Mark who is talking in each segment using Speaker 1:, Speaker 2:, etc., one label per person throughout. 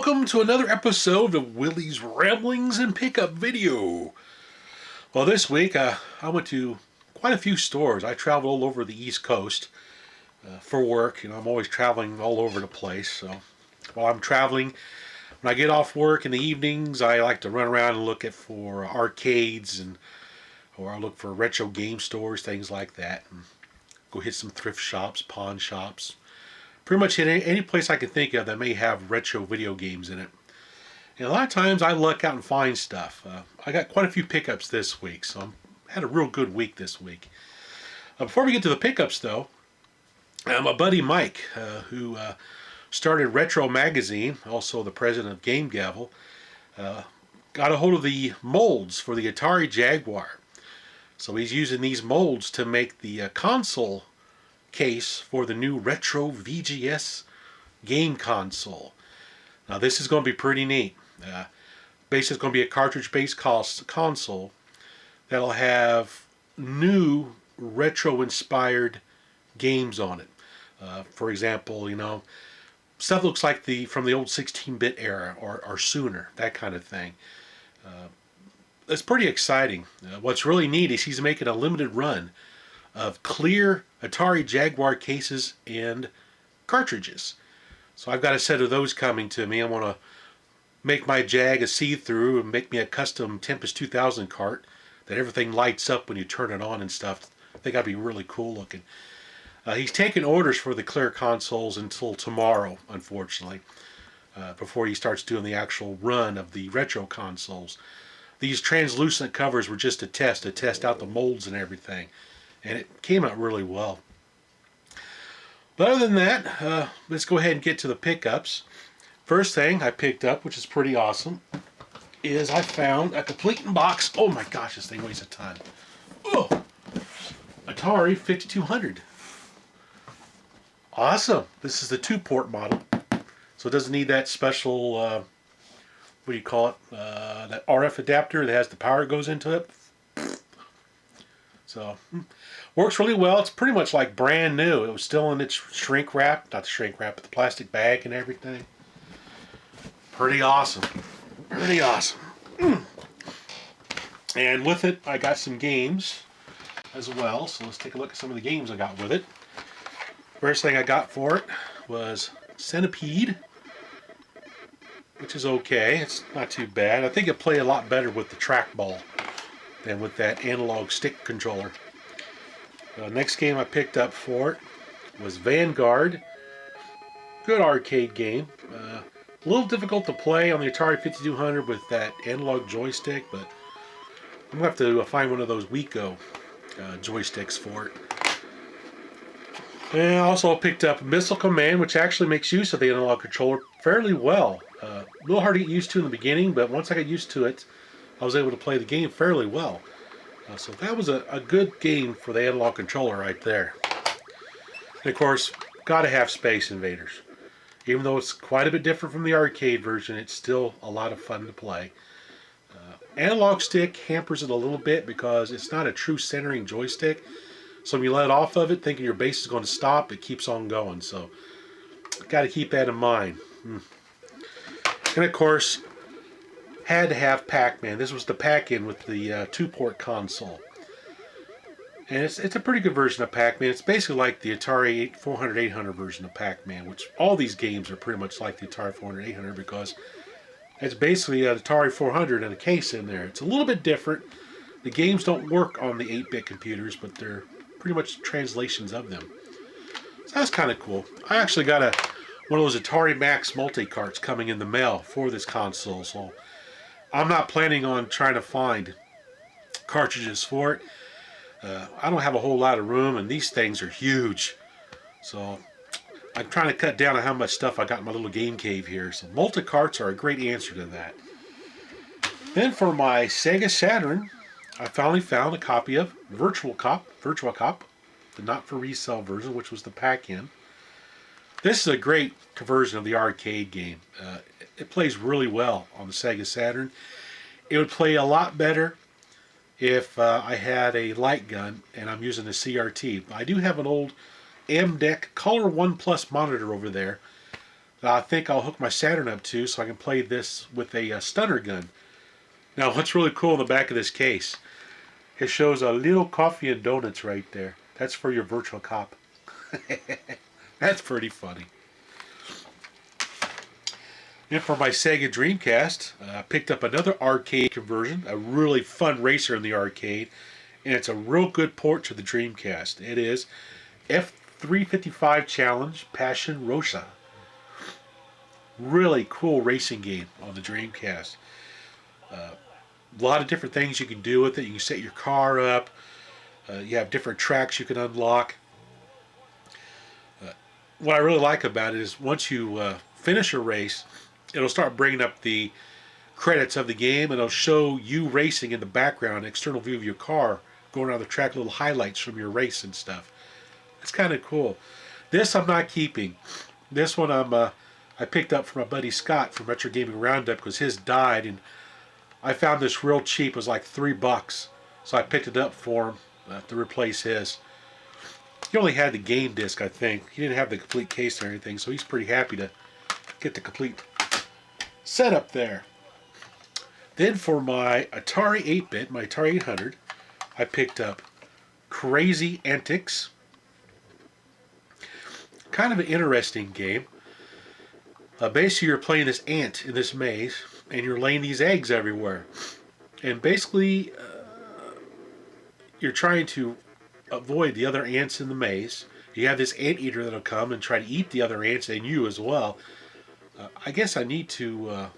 Speaker 1: welcome to another episode of Willie's Ramblings and Pickup Video. Well, this week I went to quite a few stores. I traveled all over the East Coast for work. I'm always traveling all over the place. So while I'm traveling, when I get off work in the evenings, I like to run around and look for arcades or I look for retro game stores, things like that. And go hit some thrift shops, pawn shops. Pretty much hit any place I can think of that may have retro video games in it. And a lot of times I luck out and find stuff. I got quite a few pickups this week, so I had a real good week this week. Before we get to the pickups, though, my buddy Mike, who started Retro Magazine, also the president of Game Gavel, got a hold of the molds for the Atari Jaguar. So he's using these molds to make the console case for the new Retro VGS game console. Now this is going to be pretty neat. Basically it's going to be a cartridge-based console that'll have new retro-inspired games on it. For example, stuff looks like from the old 16-bit era or sooner, that kind of thing. It's pretty exciting. What's really neat is he's making a limited run of clear Atari Jaguar cases and cartridges. So I've got a set of those coming to me. I want to make my Jag a see-through and make me a custom Tempest 2000 cart that everything lights up when you turn it on and stuff. I think that'd be really cool looking. He's taking orders for the clear consoles until tomorrow, unfortunately, before he starts doing the actual run of the retro consoles. These translucent covers were just a test out the molds and everything. And it came out really well. But other than that, let's go ahead and get to the pickups. First thing I picked up, which is pretty awesome, is I found a complete box. Oh my gosh, this thing weighs a ton. Oh, Atari 5200. Awesome. This is the 2-port model. So it doesn't need that special, what do you call it? That RF adapter that has the power that goes into it. So, works really well. It's pretty much like brand new. It was still in its shrink wrap. Not the shrink wrap, but the plastic bag and everything. Pretty awesome. Pretty awesome. And with it, I got some games as well. So let's take a look at some of the games I got with it. First thing I got for it was Centipede, which is okay. It's not too bad. I think it played a lot better with the trackball than with that analog stick controller. Next game I picked up for it was Vanguard. Good arcade game. A little difficult to play on the Atari 5200 with that analog joystick, but I'm going to have to find one of those Wiko joysticks for it. And I also picked up Missile Command, which actually makes use of the analog controller fairly well. A little hard to get used to in the beginning, but once I got used to it, I was able to play the game fairly well. So that was a good game for the analog controller right there. And of course, gotta have Space Invaders. Even though it's quite a bit different from the arcade version, it's still a lot of fun to play. Analog stick hampers it a little bit because it's not a true centering joystick. So when you let off of it, thinking your base is going to stop, it keeps on going. So, gotta keep that in mind. And of course, had to have Pac-Man. This was the pack-in with the 2-port console. And it's a pretty good version of Pac-Man. It's basically like the Atari 400-800 version of Pac-Man, which all these games are pretty much like the Atari 400-800 because it's basically an Atari 400 and a case in there. It's a little bit different. The games don't work on the 8-bit computers, but they're pretty much translations of them. So that's kind of cool. I actually got one of those Atari Max multi-carts coming in the mail for this console, so I'm not planning on trying to find cartridges for it. I don't have a whole lot of room, and these things are huge. So I'm trying to cut down on how much stuff I got in my little game cave here. So multi-carts are a great answer to that. Then for my Sega Saturn, I finally found a copy of Virtual Cop, the not-for-resale version, which was the pack-in. This is a great conversion of the arcade game. It plays really well on the Sega Saturn. It would play a lot better if I had a light gun and I'm using a CRT. I do have an old AMDEC Color 1 Plus monitor over there that I think I'll hook my Saturn up to so I can play this with a stunner gun. Now, what's really cool in the back of this case, it shows a little coffee and donuts right there. That's for your virtual cop. That's pretty funny. And for my Sega Dreamcast, I picked up another arcade conversion, a really fun racer in the arcade, and it's a real good port to the Dreamcast. It is F355 Challenge Passion Rosa. Really cool racing game on the Dreamcast. A lot of different things you can do with it. You can set your car up. You have different tracks you can unlock. What I really like about it is once you finish a race, it'll start bringing up the credits of the game, and it'll show you racing in the background, an external view of your car, going around the track, little highlights from your race and stuff. It's kind of cool. This I'm not keeping. This one I picked up from my buddy Scott from Retro Gaming Roundup because his died, and I found this real cheap. It was like $3, so I picked it up for him to replace his. He only had the game disc, I think. He didn't have the complete case or anything, so he's pretty happy to get the complete setup there. Then for my Atari 8-bit, my Atari 800, I picked up Crazy Antics. Kind of an interesting game. Basically, you're playing this ant in this maze, and you're laying these eggs everywhere. And basically, you're trying to avoid the other ants in the maze. You have this anteater that'll come and try to eat the other ants and you as well. I guess I need to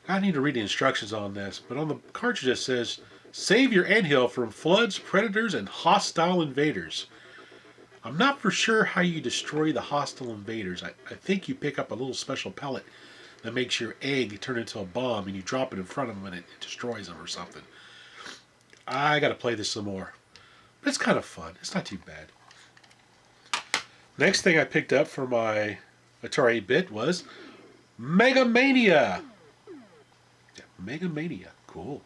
Speaker 1: read the instructions on this, but on the cartridge it says, save your anthill from floods, predators, and hostile invaders. I'm not for sure how you destroy the hostile invaders. I think you pick up a little special pellet that makes your egg turn into a bomb, and you drop it in front of them and it destroys them or something. I gotta play this some more. But it's kind of fun. It's not too bad. Next thing I picked up for my Atari 8-bit was Mega Mania. Yeah, Mega Mania. Cool.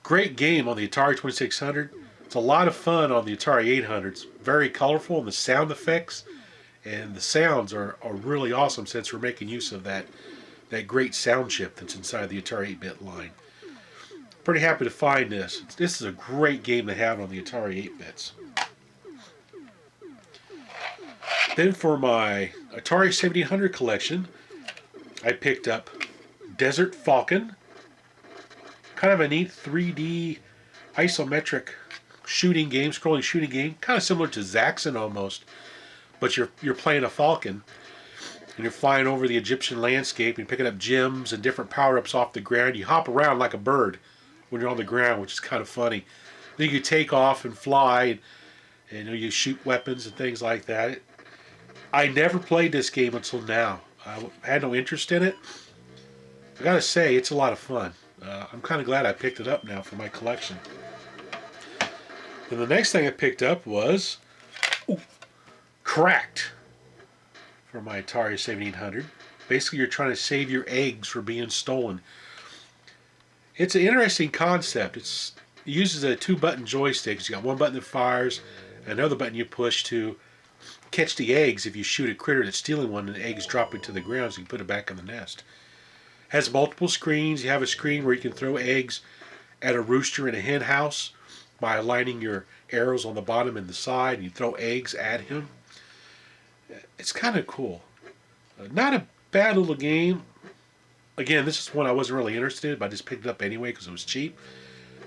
Speaker 1: Great game on the Atari 2600. It's a lot of fun on the Atari 800. It's very colorful, and the sound effects and the sounds are really awesome since we're making use of that great sound chip that's inside the Atari 8-bit line. Pretty happy to find this. This is a great game to have on the Atari 8-bits. Then for my Atari 7800 collection, I picked up Desert Falcon. Kind of a neat 3D isometric shooting game, scrolling shooting game, kind of similar to Zaxxon almost, but you're playing a falcon and you're flying over the Egyptian landscape and picking up gems and different power-ups off the ground. You hop around like a bird when you're on the ground, which is kind of funny. Then you take off and fly, and you shoot weapons and things like that. I never played this game until now. I had no interest in it. I gotta say, it's a lot of fun. I'm kind of glad I picked it up now for my collection. Then the next thing I picked up was Cracked for my Atari 7800. Basically, you're trying to save your eggs from being stolen. It's an interesting concept. It uses a 2-button joystick. You got one button that fires, and another button you push to catch the eggs if you shoot a critter that's stealing one and the eggs dropping to the ground so you can put it back in the nest. It has multiple screens. You have a screen where you can throw eggs at a rooster in a hen house by aligning your arrows on the bottom and the side, and you throw eggs at him. It's kind of cool. Not a bad little game. Again, this is one I wasn't really interested in, but I just picked it up anyway because it was cheap.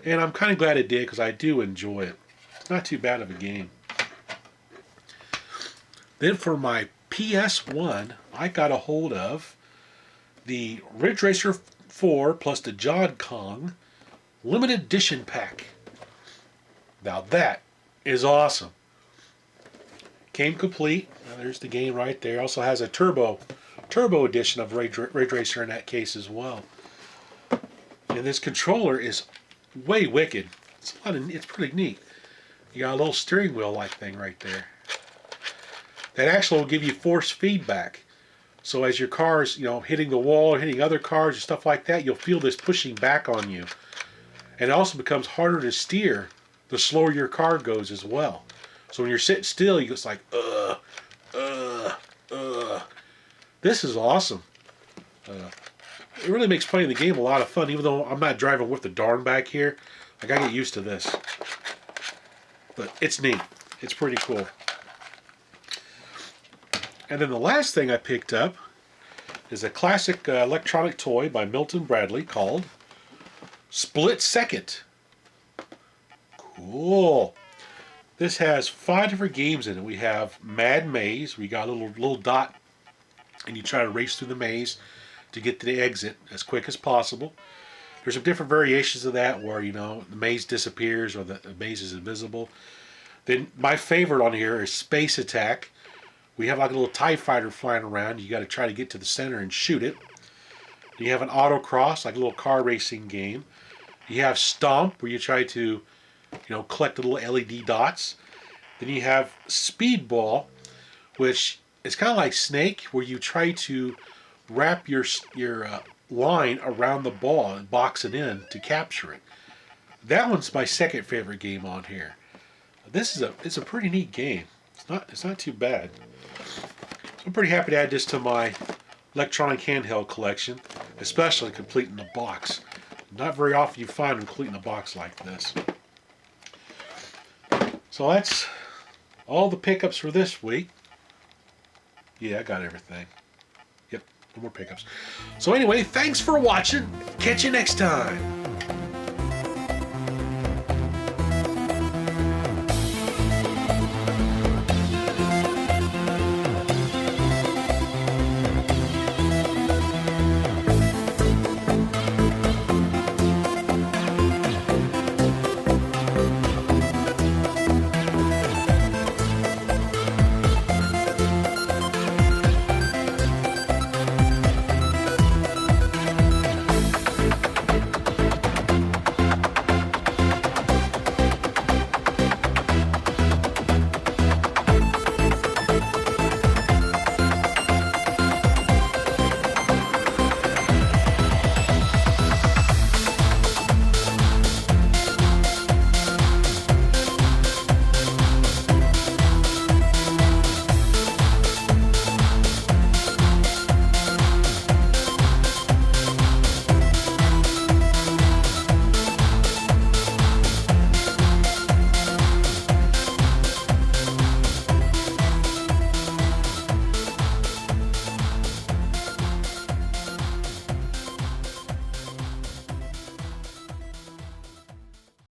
Speaker 1: And I'm kind of glad it did because I do enjoy it. It's not too bad of a game. Then for my PS1, I got a hold of the Ridge Racer 4 plus the Jod Kong limited edition pack. Now that is awesome. Came complete. Now there's the game right there. Also has a turbo edition of Ridge Racer in that case as well. And this controller is way wicked. It's pretty neat. You got a little steering wheel like thing right there. That actually will give you force feedback. So as your car's, hitting the wall, hitting other cars and stuff like that, you'll feel this pushing back on you. And it also becomes harder to steer the slower your car goes as well. So when you're sitting still, you just like, This is awesome. It really makes playing the game a lot of fun, even though I'm not driving with the darn back here. I gotta get used to this. But it's neat. It's pretty cool. And then the last thing I picked up is a classic electronic toy by Milton Bradley called Split Second. Cool. This has 5 different games in it. We have Mad Maze. We got a little dot, and you try to race through the maze to get to the exit as quick as possible. There's some different variations of that where, you know, the maze disappears or the maze is invisible. Then my favorite on here is Space Attack. We have like a little TIE fighter flying around. You got to try to get to the center and shoot it. You have an autocross, like a little car racing game. You have Stomp, where you try to, you know, collect the little LED dots. Then you have Speedball, which is kind of like Snake, where you try to wrap your line around the ball and box it in to capture it. That one's my second favorite game on here. It's a pretty neat game. It's not too bad. So I'm pretty happy to add this to my electronic handheld collection, especially complete in the box. Not very often you find them complete in a box like this. So that's all the pickups for this week. Yeah, I got everything. Yep, no more pickups. So anyway, thanks for watching. Catch you next time.